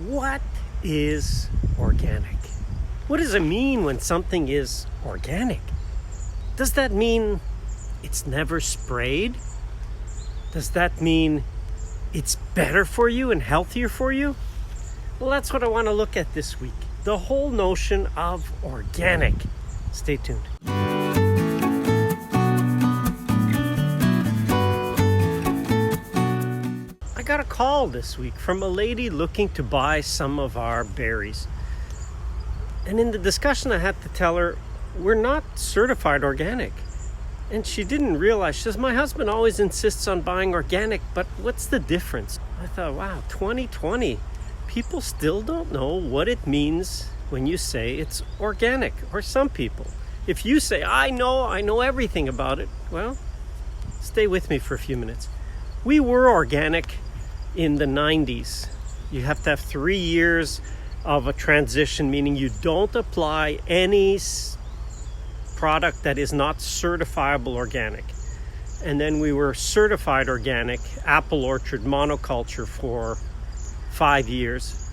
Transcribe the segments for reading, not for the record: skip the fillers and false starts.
What is organic? What does it mean when something is organic? Does that mean it's never sprayed? Does that mean it's better for you and healthier for you? Well, that's what I want to look at this week. The whole notion of organic. Stay tuned. I got a call this week from a lady looking to buy some of our berries. And in the discussion, I had to tell her, we're not certified organic. And she didn't realize, she says, my husband always insists on buying organic, but what's the difference? I thought, wow, 2020, people still don't know what it means when you say it's organic, or some people. If you say, I know everything about it, well, stay with me for a few minutes. We were organic in the 90s. You have to have 3 years of a transition, meaning you don't apply any product that is not certifiable organic. And then we were certified organic, apple orchard monoculture for 5 years.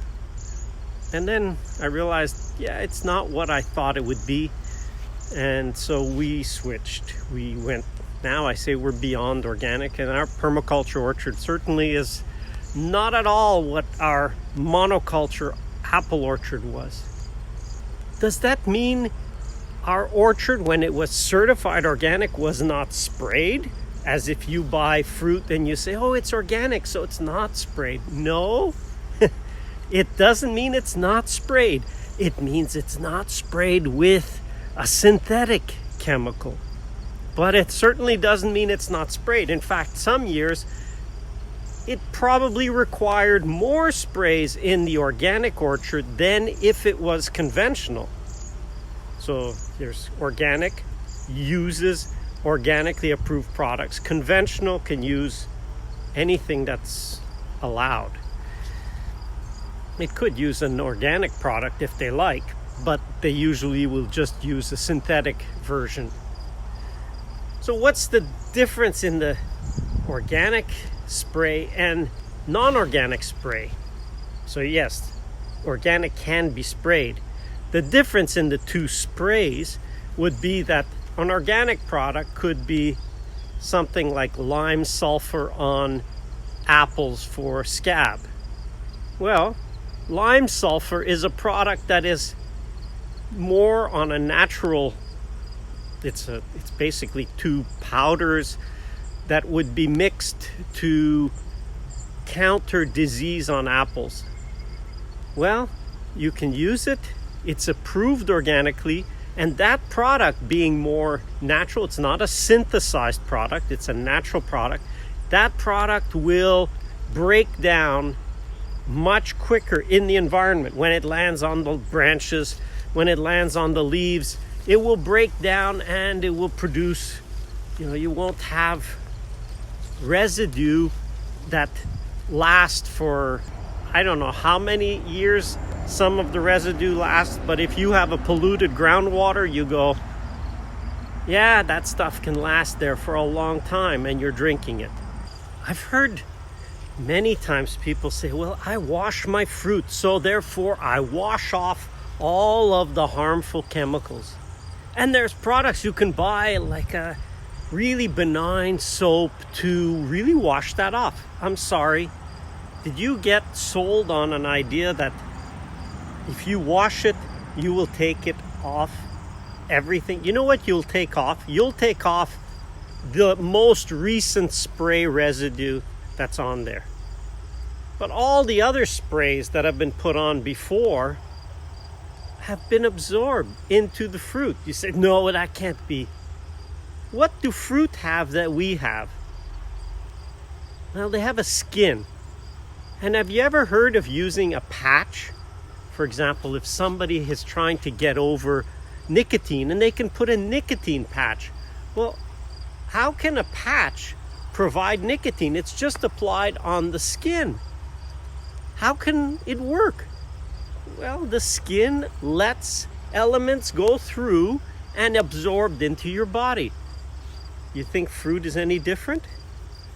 And then I realized, it's not what I thought it would be. And so we switched. We went, now I say we're beyond organic, and our permaculture orchard certainly is not at all what our monoculture apple orchard was. Does that mean our orchard, when it was certified organic, was not sprayed? As if you buy fruit and you say, oh, it's organic, so it's not sprayed. No, it doesn't mean it's not sprayed. It means it's not sprayed with a synthetic chemical. But it certainly doesn't mean it's not sprayed. In fact, some years, it probably required more sprays in the organic orchard than if it was conventional. So there's organic, uses organically approved products. Conventional can use anything that's allowed. It could use an organic product if they like, but they usually will just use a synthetic version. So what's the difference in the organic spray and non-organic spray? So yes, organic can be sprayed. The difference in the two sprays would be that an organic product could be something like lime sulfur on apples for scab. Well, lime sulfur is a product that is more on a natural, it's basically two powders that would be mixed to counter disease on apples. Well, you can use it. It's approved organically, and that product being more natural, it's not a synthesized product, it's a natural product. That product will break down much quicker in the environment. When it lands on the branches, when it lands on the leaves, it will break down and it will produce, you won't have residue that lasts for, I don't know how many years some of the residue lasts, but if you have a polluted groundwater, you go, that stuff can last there for a long time, and you're drinking it. I've heard many times people say, well, I wash my fruit, so therefore I wash off all of the harmful chemicals. And there's products you can buy, like a really benign soap, to really wash that off. I'm sorry. Did you get sold on an idea that if you wash it, you will take it off everything? You know what you'll take off? You'll take off the most recent spray residue that's on there. But all the other sprays that have been put on before have been absorbed into the fruit. You say, no, that can't be. What do fruit have that we have? Well, they have a skin. And have you ever heard of using a patch? For example, if somebody is trying to get over nicotine and they can put a nicotine patch. Well, how can a patch provide nicotine? It's just applied on the skin. How can it work? Well, the skin lets elements go through and absorbed into your body. You think fruit is any different?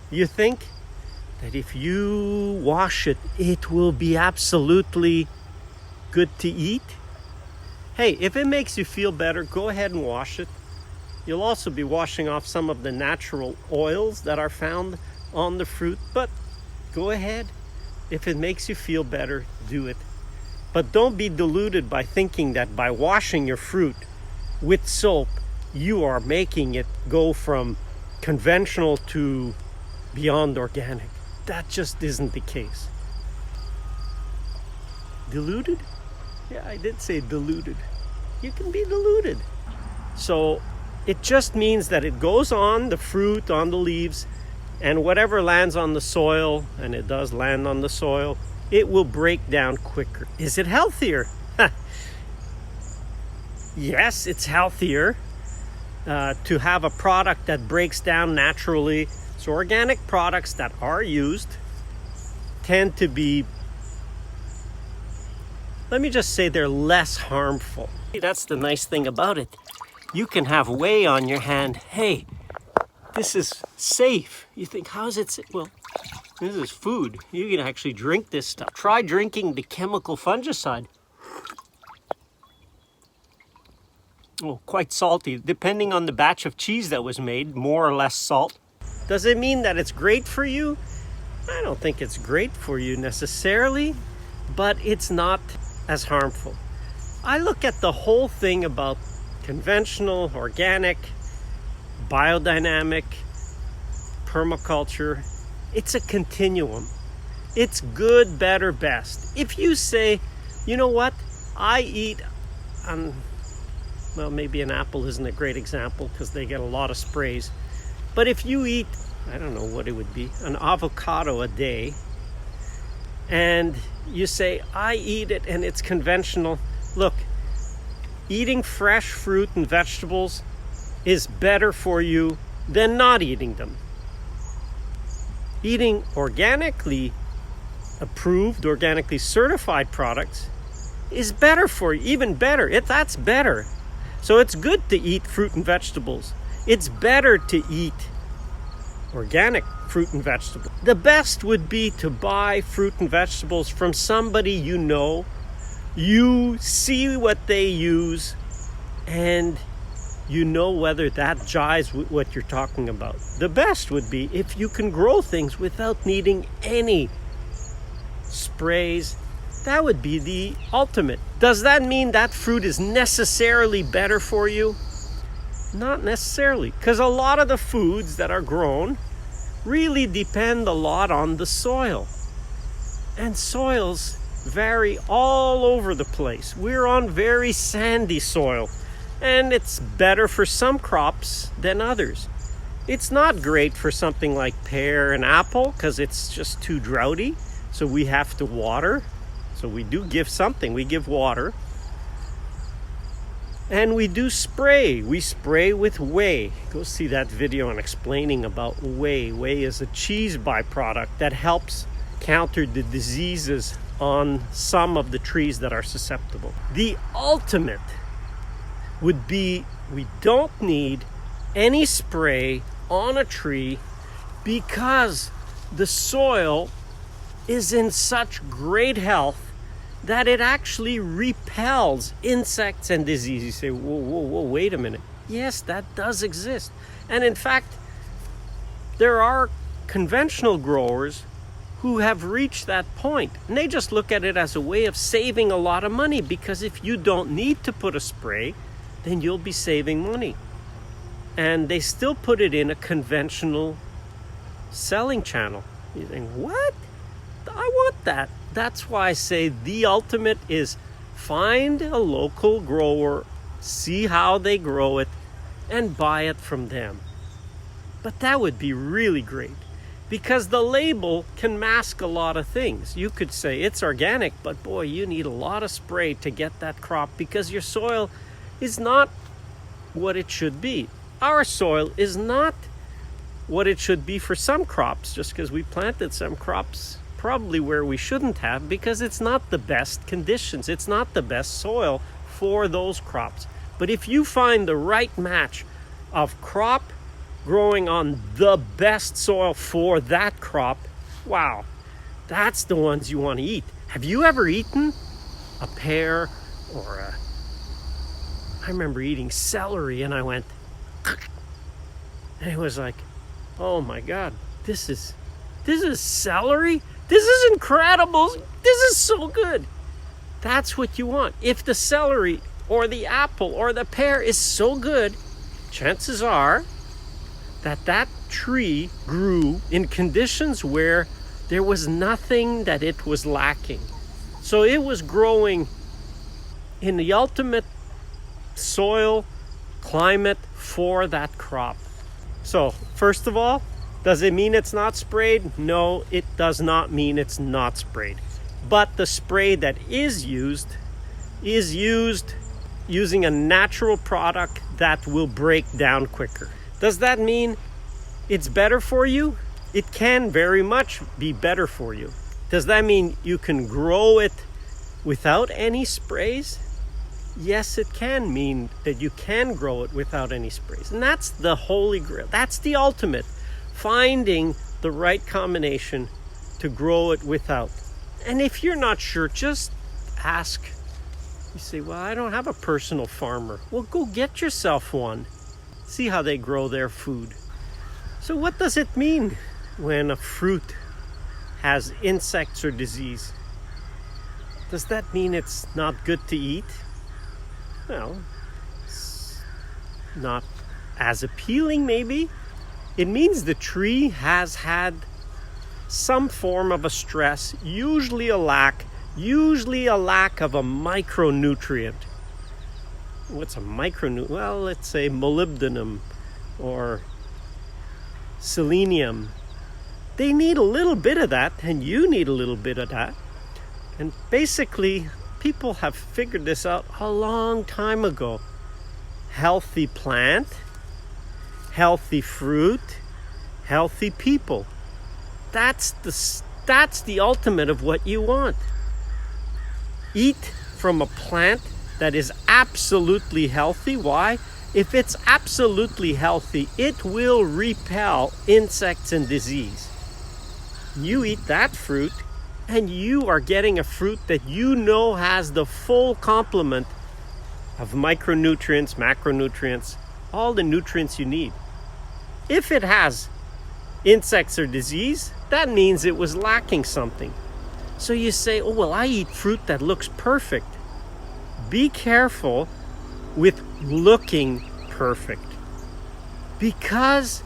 You think that if you wash it, it will be absolutely good to eat? Hey, if it makes you feel better, go ahead and wash it. You'll also be washing off some of the natural oils that are found on the fruit, but go ahead. If it makes you feel better, do it. But don't be deluded by thinking that by washing your fruit with soap, you are making it go from conventional to beyond organic. That just isn't the case. Deluded? Yeah, I did say deluded. You can be deluded. So it just means that it goes on the fruit, on the leaves, and whatever lands on the soil, and it does land on the soil, it will break down quicker. Is it healthier? Yes, it's healthier to have a product that breaks down naturally. So organic products that are used tend to be, let me just say, they're less harmful. That's the nice thing about it. You can have whey on your hand. Hey, this is safe. You think, how is it safe? Well, this is food. You can actually drink this stuff. Try drinking the chemical fungicide. Oh, quite salty. Depending on the batch of cheese that was made, more or less salt. Does it mean that it's great for you? I don't think it's great for you necessarily, but it's not as harmful. I look at the whole thing about conventional, organic, biodynamic, permaculture. It's a continuum. It's good, better, best. If you say, you know what, I eat, well, maybe an apple isn't a great example because they get a lot of sprays. But if you eat, I don't know what it would be, an avocado a day, and you say, I eat it and it's conventional. Look, eating fresh fruit and vegetables is better for you than not eating them. Eating organically approved, organically certified products is better for you, even better. That's better. So it's good to eat fruit and vegetables. It's better to eat organic fruit and vegetables. The best would be to buy fruit and vegetables from somebody you know. You see what they use, and you know whether that jives with what you're talking about. The best would be if you can grow things without needing any sprays. That would be the ultimate. Does that mean that fruit is necessarily better for you? Not necessarily, because a lot of the foods that are grown really depend a lot on the soil. And soils vary all over the place. We're on very sandy soil, and it's better for some crops than others. It's not great for something like pear and apple because it's just too droughty, so we have to water. So we do give something, we give water. And we do spray. We spray with whey. Go see that video on explaining about whey. Whey is a cheese byproduct that helps counter the diseases on some of the trees that are susceptible. The ultimate would be we don't need any spray on a tree because the soil is in such great health that it actually repels insects and disease. You say, whoa, wait a minute. Yes, that does exist. And in fact, there are conventional growers who have reached that point. And they just look at it as a way of saving a lot of money, because if you don't need to put a spray, then you'll be saving money. And they still put it in a conventional selling channel. You think, what? I want that. That's why I say the ultimate is find a local grower, see how they grow it, and buy it from them. But that would be really great, because the label can mask a lot of things. You could say it's organic, but boy, you need a lot of spray to get that crop because your soil is not what it should be. Our soil is not what it should be for some crops, just because we planted some crops probably where we shouldn't have, because it's not the best conditions. It's not the best soil for those crops. But if you find the right match of crop growing on the best soil for that crop, Wow, that's the ones you want to eat. Have you ever eaten a pear or I remember eating celery and I went, and it was like, oh my God, this is celery? This is incredible. This is so good. That's what you want. If the celery or the apple or the pear is so good, chances are that tree grew in conditions where there was nothing that it was lacking. So it was growing in the ultimate soil climate for that crop. So first of all, does it mean it's not sprayed? No, it does not mean it's not sprayed. But the spray that is used using a natural product that will break down quicker. Does that mean it's better for you? It can very much be better for you. Does that mean you can grow it without any sprays? Yes, it can mean that you can grow it without any sprays. And that's the holy grail. That's the ultimate. Finding the right combination to grow it without. And if you're not sure, just ask. You say, well, I don't have a personal farmer. Well, go get yourself one. See how they grow their food. So what does it mean when a fruit has insects or disease? Does that mean it's not good to eat? Well, it's not as appealing maybe. It means the tree has had some form of a stress, usually a lack of a micronutrient. What's a micronutrient? Well, let's say molybdenum or selenium. They need a little bit of that, and you need a little bit of that. And basically, people have figured this out a long time ago. Healthy plant, healthy fruit, healthy people. That's the ultimate of what you want. Eat from a plant that is absolutely healthy. Why? If it's absolutely healthy, it will repel insects and disease. You eat that fruit, and you are getting a fruit that you know has the full complement of micronutrients, macronutrients, all the nutrients you need. If it has insects or disease, that means it was lacking something. So you say, oh, well, I eat fruit that looks perfect. Be careful with looking perfect. Because,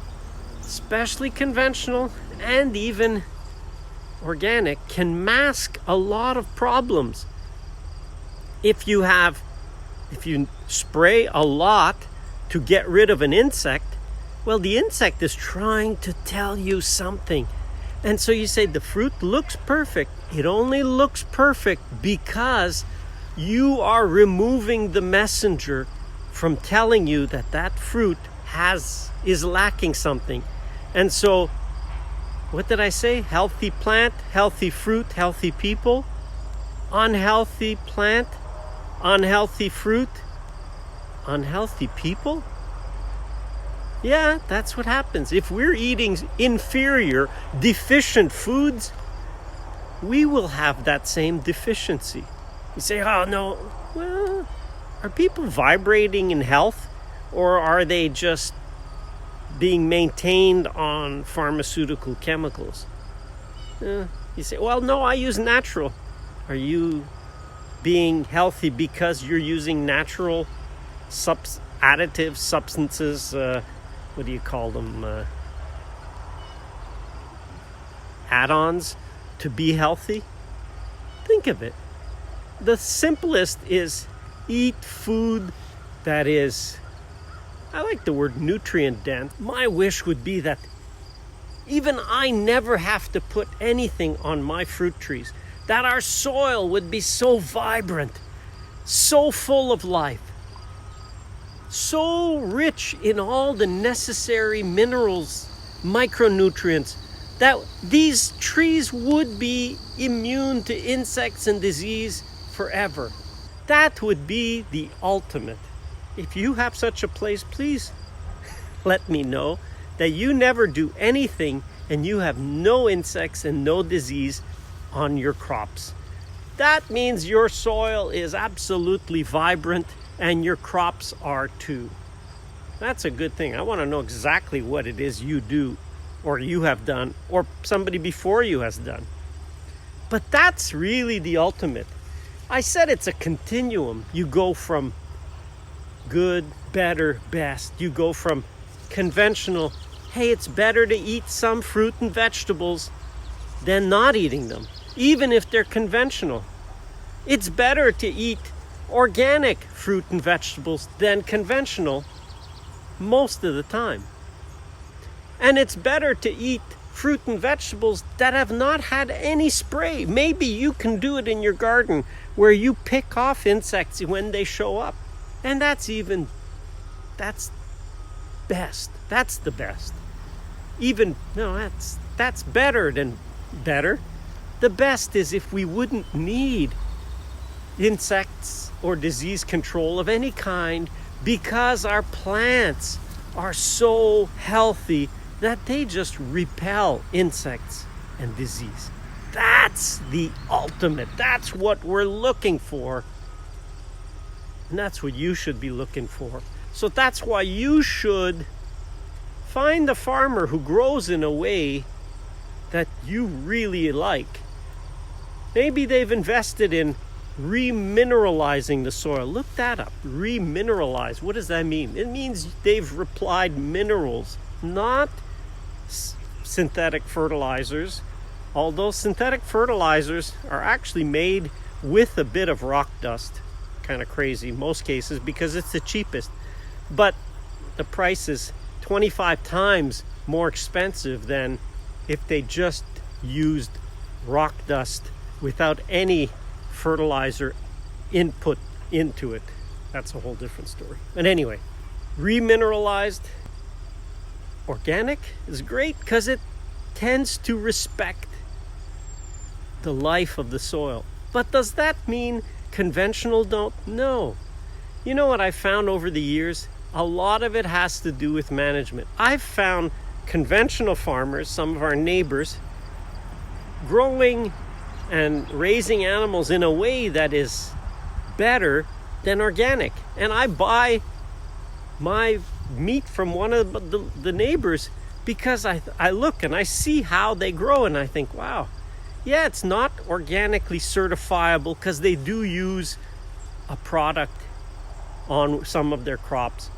especially conventional and even organic, can mask a lot of problems. If you spray a lot to get rid of an insect, well, the insect is trying to tell you something. And so you say the fruit looks perfect. It only looks perfect because you are removing the messenger from telling you that fruit is lacking something. And so, what did I say? Healthy plant, healthy fruit, healthy people. Unhealthy plant, unhealthy fruit, unhealthy people. Yeah, that's what happens. If we're eating inferior, deficient foods, we will have that same deficiency. You say, oh no, well, are people vibrating in health, or are they just being maintained on pharmaceutical chemicals? You say, well, no, I use natural. Are you being healthy because you're using natural additive substances? What do you call them? Add-ons to be healthy? Think of it. The simplest is eat food that is, I like the word nutrient dense. My wish would be that even I never have to put anything on my fruit trees. That our soil would be so vibrant, so full of life, so rich in all the necessary minerals, micronutrients, that these trees would be immune to insects and disease forever. That would be the ultimate. If you have such a place, please let me know that you never do anything and you have no insects and no disease on your crops. That means your soil is absolutely vibrant and your crops are too. That's a good thing. I want to know exactly what it is you do or you have done or somebody before you has done. But that's really the ultimate. I said it's a continuum. You go from good, better, best. You go from conventional, hey, it's better to eat some fruit and vegetables than not eating them, even if they're conventional. It's better to eat organic fruit and vegetables than conventional most of the time. And it's better to eat fruit and vegetables that have not had any spray. Maybe you can do it in your garden where you pick off insects when they show up. And that's best. That's the best. That's better than better. The best is if we wouldn't need insects or disease control of any kind because our plants are so healthy that they just repel insects and disease. That's the ultimate. That's what we're looking for. And that's what you should be looking for. So that's why you should find the farmer who grows in a way that you really like. Maybe they've invested in remineralizing the soil. Look that up. Remineralize. What does that mean? It means they've applied minerals, not synthetic fertilizers. Although synthetic fertilizers are actually made with a bit of rock dust. Kind of crazy in most cases because it's the cheapest. But the price is 25 times more expensive than if they just used rock dust without any fertilizer input into it. That's a whole different story. But anyway, remineralized organic is great because it tends to respect the life of the soil. But does that mean conventional don't? No. You know what I found over the years? A lot of it has to do with management. I've found conventional farmers, some of our neighbors, growing and raising animals in a way that is better than organic. And I buy my meat from one of the neighbors because I look and I see how they grow and I think, wow, yeah, it's not organically certifiable because they do use a product on some of their crops.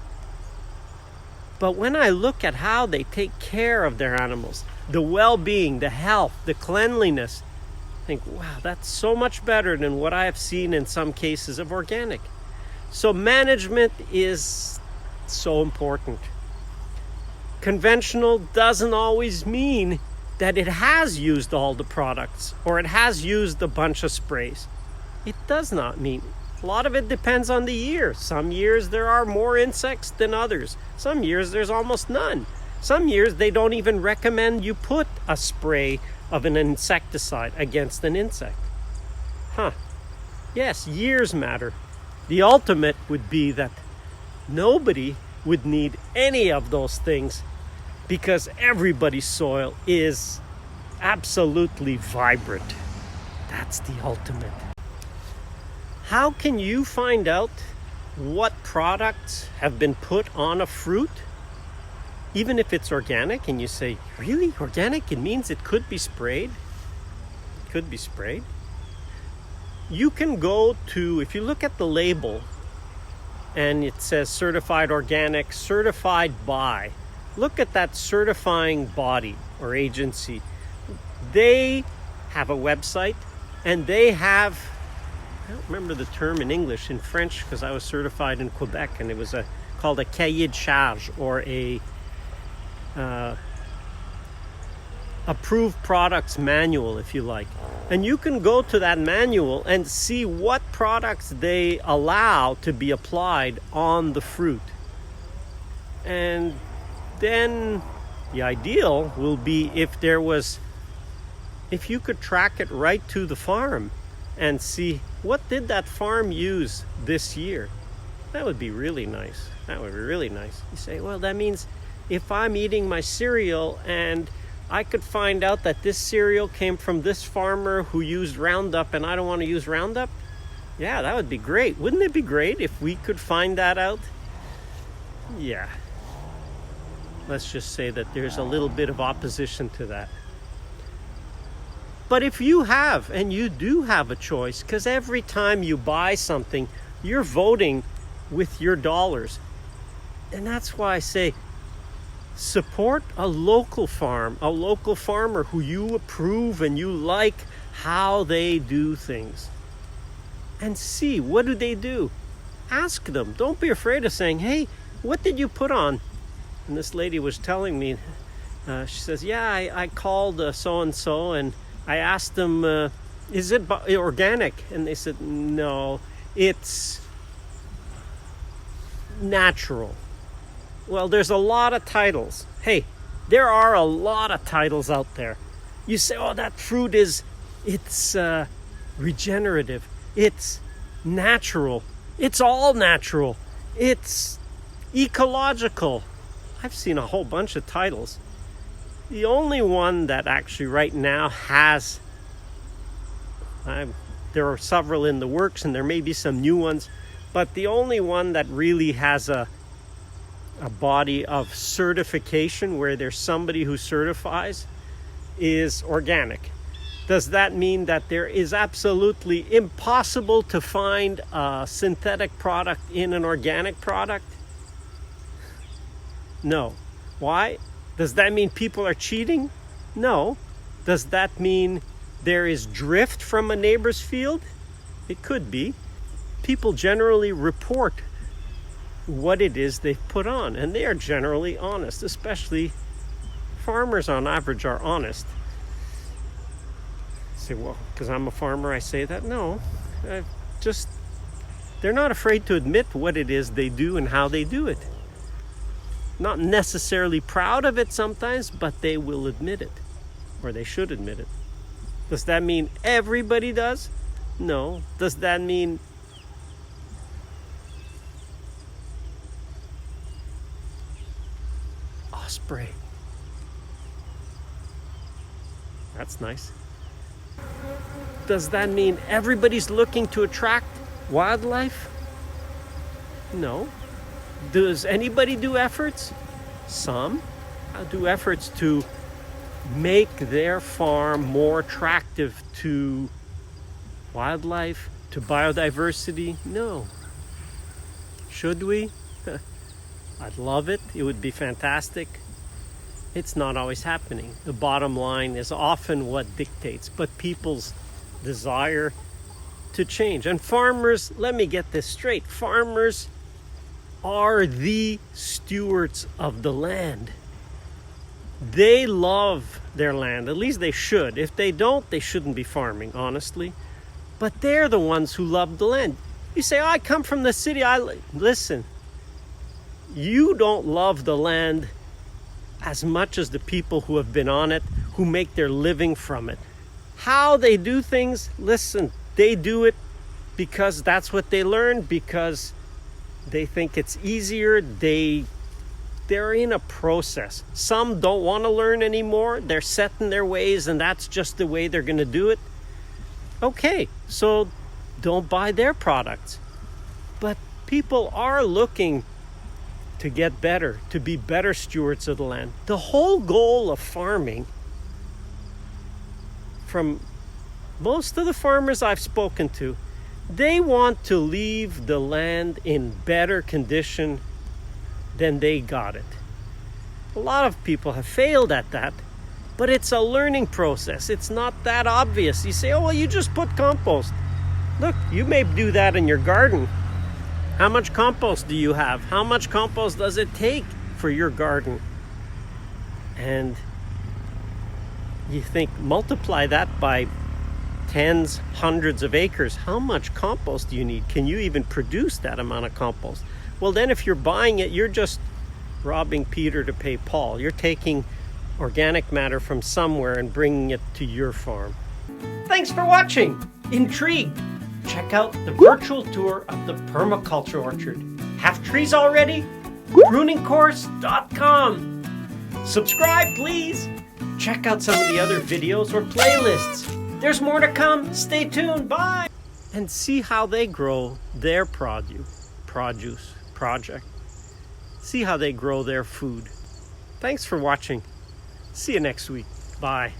But when I look at how they take care of their animals, the well-being, the health, the cleanliness, I think, wow, that's so much better than what I have seen in some cases of organic. So management is so important. Conventional doesn't always mean that it has used all the products or it has used a bunch of sprays. It does not mean. A lot of it depends on the year. Some years there are more insects than others. Some years there's almost none. Some years they don't even recommend you put a spray of an insecticide against an insect. Yes, years matter. The ultimate would be that nobody would need any of those things because everybody's soil is absolutely vibrant. That's the ultimate. How can you find out what products have been put on a fruit? Even if it's organic and you say, really? Organic? It means it could be sprayed? It could be sprayed. You can go to, if you look at the label and it says certified organic, certified by, look at that certifying body or agency. They have a website and they have, I don't remember the term in English, in French, because I was certified in Quebec, and it was called a cahier de charge, or a approved products manual, if you like. And you can go to that manual and see what products they allow to be applied on the fruit. And then the ideal will be if you could track it right to the farm and see what did that farm use this year. That would be really nice. That would be really nice. You say, well, that means if I'm eating my cereal and I could find out that this cereal came from this farmer who used Roundup and I don't want to use Roundup. Yeah, that would be great. Wouldn't it be great if we could find that out? Yeah. Let's just say that there's a little bit of opposition to that. But if you have, and you do have a choice, because every time you buy something, you're voting with your dollars. And that's why I say, support a local farm, a local farmer who you approve and you like how they do things. And see, what do? Ask them. Don't be afraid of saying, hey, what did you put on? And this lady was telling me, she says, yeah, I called so-and-so and I asked them, is it organic? And they said, no, it's natural. Well, there's a lot of titles. Hey, there are a lot of titles out there. You say, oh, that fruit it's regenerative. It's natural. It's all natural. It's ecological. I've seen a whole bunch of titles. The only one that actually right now has, there are several in the works and there may be some new ones, but the only one that really has a body of certification where there's somebody who certifies is organic. Does that mean that there is absolutely impossible to find a synthetic product in an organic product? No. Why? Does that mean people are cheating? No. Does that mean there is drift from a neighbor's field? It could be. People generally report what it is they've put on, and they are generally honest, especially farmers on average are honest. Say, well, because I'm a farmer, I say that? No. They're not afraid to admit what it is they do and how they do it. Not necessarily proud of it sometimes, but they will admit it, or they should admit it. Does that mean everybody does? No. Does that mean osprey? That's nice. Does that mean everybody's looking to attract wildlife? No. Does anybody do efforts? Some do efforts to make their farm more attractive to wildlife, to biodiversity? No. Should we? I'd love it. It would be fantastic. It's not always happening. The bottom line is often what dictates, but people's desire to change. And farmers, let me get this straight, farmers are the stewards of the land. They love their land, at least they should. If they don't, they shouldn't be farming, honestly. But they're the ones who love the land. You say, oh, I come from the city. Listen, you don't love the land as much as the people who have been on it, who make their living from it. How they do things, listen, they do it because that's what they learned, because they think it's easier. They're in a process. Some don't want to learn anymore. They're set in their ways, and that's just the way they're going to do it. Okay, so don't buy their products. But people are looking to get better, to be better stewards of the land. The whole goal of farming, from most of the farmers I've spoken to, they want to leave the land in better condition than they got it. A lot of people have failed at that, but it's a learning process. It's not that obvious. You say, oh, well, you just put compost. Look, you may do that in your garden. How much compost do you have? How much compost does it take for your garden? And you think, multiply that by tens, hundreds of acres. How much compost do you need? Can you even produce that amount of compost? Well, then if you're buying it, you're just robbing Peter to pay Paul. You're taking organic matter from somewhere and bringing it to your farm. Thanks for watching. Intrigued? Check out the virtual tour of the permaculture orchard. Have trees already? Pruningcourse.com. Subscribe, please. Check out some of the other videos or playlists. There's more to come. Stay tuned. Bye. And see how they grow their produce project. See how they grow their food. Thanks for watching. See you next week. Bye.